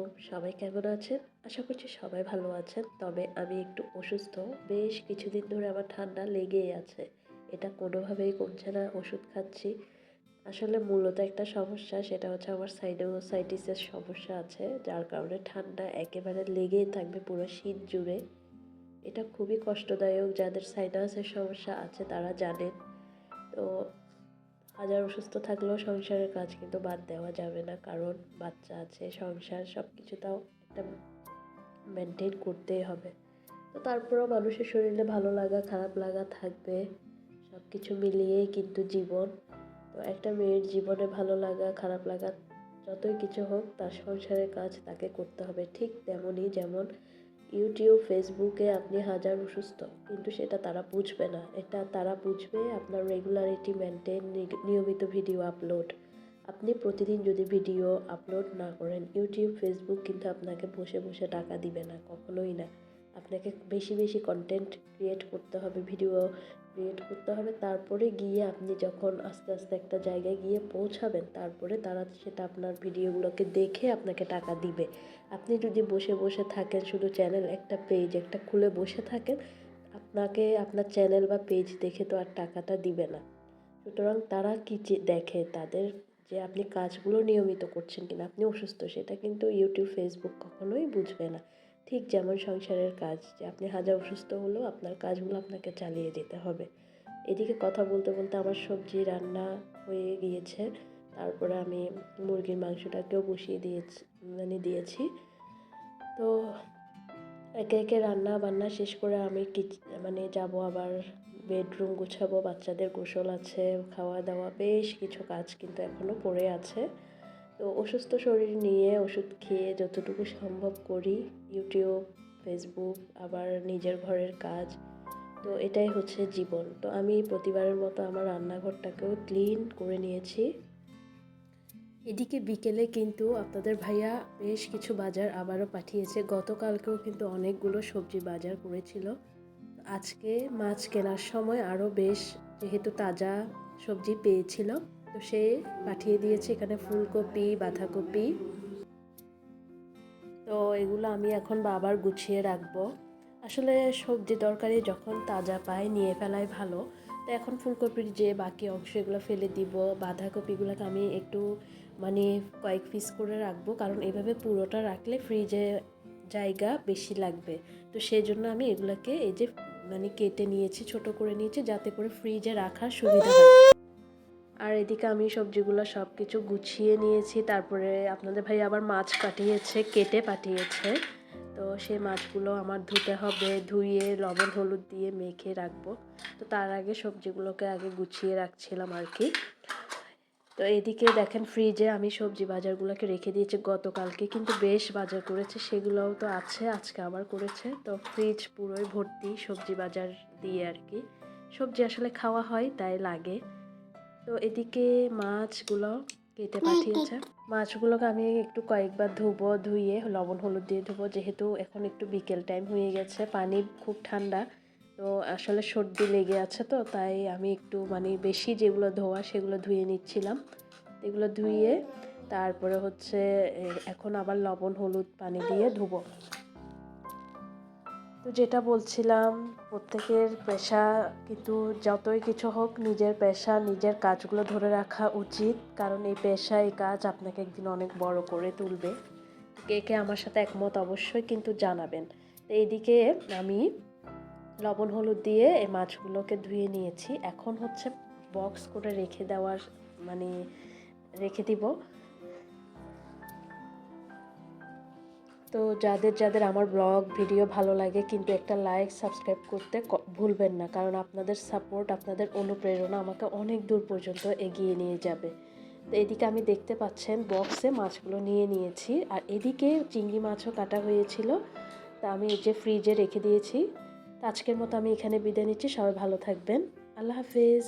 আলাইকুম, সবাই কেমন আছেন? আশা করছি সবাই ভালো আছেন। তবে আমি একটু অসুস্থ। বেশ কিছুদিন ধরে আমার ঠান্ডা লেগেই আছে। এটা কোনোভাবেই কমছে না, ওষুধ খাচ্ছি। আসলে মূলত একটা সমস্যা, সেটা হচ্ছে আমার সাইনোসাইটিসের সমস্যা আছে। যার কারণে ঠান্ডা একেবারে লেগেই থাকবে পুরো শীত জুড়ে। এটা খুবই কষ্টদায়ক। যাদের সাইনাসের সমস্যা আছে তারা জানেন। তো হাজার অসুস্থ থাকলেও সংসারের কাজ কিন্তু বাদ দেওয়া যাবে না, কারণ বাচ্চা আছে, সংসার সব কিছু তাও একটা মেনটেন করতেই হবে। তো তারপরেও মানুষের শরীরে ভালো লাগা খারাপ লাগা থাকবে, সব কিছু মিলিয়েই কিন্তু জীবন। তো একটা মেয়ের জীবনে ভালো লাগা খারাপ লাগা যতই কিছু হোক, তার সংসারের কাজ তাকে করতে হবে। ঠিক তেমনই, যেমন ইউটিউব ফেসবুকে আপনি হাজার অসুস্থ, কিন্তু সেটা তারা বুঝবে না। এটা তারা বুঝবে আপনার রেগুলারিটি মেনটেন, নিয়মিত ভিডিও আপলোড। আপনি প্রতিদিন যদি ভিডিও আপলোড না করেন, ইউটিউব ফেসবুক কিন্তু আপনাকে বসে বসে টাকা দিবে না, কখনোই না। আপনাকে বেশি বেশি কন্টেন্ট ক্রিয়েট করতে হবে, ভিডিও ক্রিয়েট করতে হবে। তারপরে গিয়ে আপনি যখন আস্তে আস্তে একটা জায়গায় গিয়ে পৌঁছাবেন, তারপরে তারা সেটা আপনার ভিডিওগুলোকে দেখে আপনাকে টাকা দিবে। আপনি যদি বসে বসে থাকেন, শুধু চ্যানেল একটা পেজ একটা খুলে বসে থাকেন, আপনাকে আপনার চ্যানেল বা পেজ দেখে তো আর টাকাটা দিবে না। সুতরাং তারা কি দেখে, তাদের যে আপনি কাজগুলো নিয়মিত করছেন কিনা, আপনি অসুস্থ, সেটা কিন্তু ইউটিউব ফেসবুক কখনোই বুঝবে না। ঠিক যেমন সংসারের কাজ, যে আপনি হাজার অসুস্থ হলেও আপনার কাজগুলো আপনাকে চালিয়ে যেতে হবে। এদিকে কথা বলতে বলতে আমার সবজি রান্না হয়ে গিয়েছে। তারপরে আমি মুরগির মাংসটাকেও বসিয়ে দিয়েছি। তো একে একে রান্না বান্না শেষ করে আমি যাব আবার বেডরুম গুছাবো। বাচ্চাদের গোসল আছে, খাওয়া দাওয়া, বেশ কিছু কাজ কিন্তু এখনও পড়ে আছে। তো অসুস্থ শরীর নিয়ে ওষুধ খেয়ে যতটুকু সম্ভব করি, ইউটিউব ফেসবুক আবার নিজের ঘরের কাজ। তো এটাই হচ্ছে জীবন। তো আমি প্রতিবারের মতো আমার রান্নাঘরটাকেও ক্লিন করে নিয়েছি। এদিকে বিকেলে কিন্তু আপনাদের ভাইয়া বেশ কিছু বাজার আবারও পাঠিয়েছে। গতকালকেও কিন্তু অনেকগুলো সবজি বাজার করেছিল। আজকে মাছ কেনার সময় আরও বেশ, যেহেতু তাজা সবজি পেয়েছিল, তো সে পাঠিয়ে দিয়েছে এখানে ফুলকপি, বাঁধাকপি। তো এগুলো আমি এখন আবার গুছিয়ে রাখবো। আসলে সবজি তরকারি যখন তাজা পায় নিয়ে ফেলাই ভালো। তো এখন ফুলকপির যে বাকি অংশ, এগুলো ফেলে দিব। বাঁধাকপিগুলোকে আমি একটু কয়েক পিস করে রাখবো, কারণ এভাবে পুরোটা রাখলে ফ্রিজে জায়গা বেশি লাগবে। তো সেই জন্য আমি এগুলোকে এই যে কেটে নিয়েছি, ছোট করে নিয়েছি, যাতে করে ফ্রিজে রাখার সুবিধা হয়। আর এদিকে আমি সবজিগুলো সব কিছু গুছিয়ে নিয়েছি। তারপরে আপনাদের ভাই আবার মাছ কেটে পাঠিয়েছে। তো সেই মাছগুলো আমার ধুতে হবে, ধুয়ে লবণ হলুদ দিয়ে মেখে রাখবো। তো তার আগে সবজিগুলোকে আগে গুছিয়ে রাখছিলাম আর কি। তো এদিকে দেখেন, ফ্রিজে আমি সবজি বাজারগুলোকে রেখে দিয়েছি। গতকালকে কিন্তু বেশ বাজার করেছে, সেগুলোও তো আছে, আজকে আবার করেছে। তো ফ্রিজ পুরোই ভর্তি সবজি বাজার দিয়ে আর কি। সবজি আসলে খাওয়া হয়, তাই লাগে। তো এদিকে মাছগুলো কেটে পাঠিয়েছে। মাছগুলোকে আমি একটু কয়েকবার ধুয়ে লবণ হলুদ দিয়ে ধুবো, যেহেতু এখন একটু বিকেল টাইম হয়ে গেছে, পানি খুব ঠান্ডা। তো আসলে সর্দি লেগে আছে, তো তাই আমি একটু বেশি যেগুলো ধোয়া সেগুলো ধুয়ে নিচ্ছিলাম। এগুলো ধুয়ে তারপরে হচ্ছে এখন আবার লবণ হলুদ পানি দিয়ে ধুবো। তো যেটা বলছিলাম, প্রত্যেকের পেশা কিন্তু যতই কিছু হোক, নিজের পেশা নিজের কাজগুলো ধরে রাখা উচিত, কারণ এই পেশা এই কাজ আপনাকে একদিন অনেক বড় করে তুলবে। কে কে আমার সাথে একমত অবশ্যই কিন্তু জানাবেন। তো এইদিকে আমি লবণ হলুদ দিয়ে এই মাছগুলোকে ধুয়ে নিয়েছি। এখন হচ্ছে বক্স করে রেখে দিব। তো যাদের যাদের আমার ব্লগ ভিডিও ভালো লাগে, কিন্তু একটা লাইক সাবস্ক্রাইব করতে ভুলবেন না, কারণ আপনাদের সাপোর্ট, আপনাদের অনুপ্রেরণা আমাকে অনেক দূর পর্যন্ত এগিয়ে নিয়ে যাবে। তো এদিকে আমি দেখতে পাচ্ছেন বক্সে মাছগুলো নিয়ে নিয়েছি, আর এদিকে চিংড়ি মাছও কাটা হয়েছিল। তা আমি এই যে ফ্রিজে রেখে দিয়েছি। তো আজকের মতো আমি এখানে বিদায় নিচ্ছি। সবাই ভালো থাকবেন। আল্লাহ হাফেজ।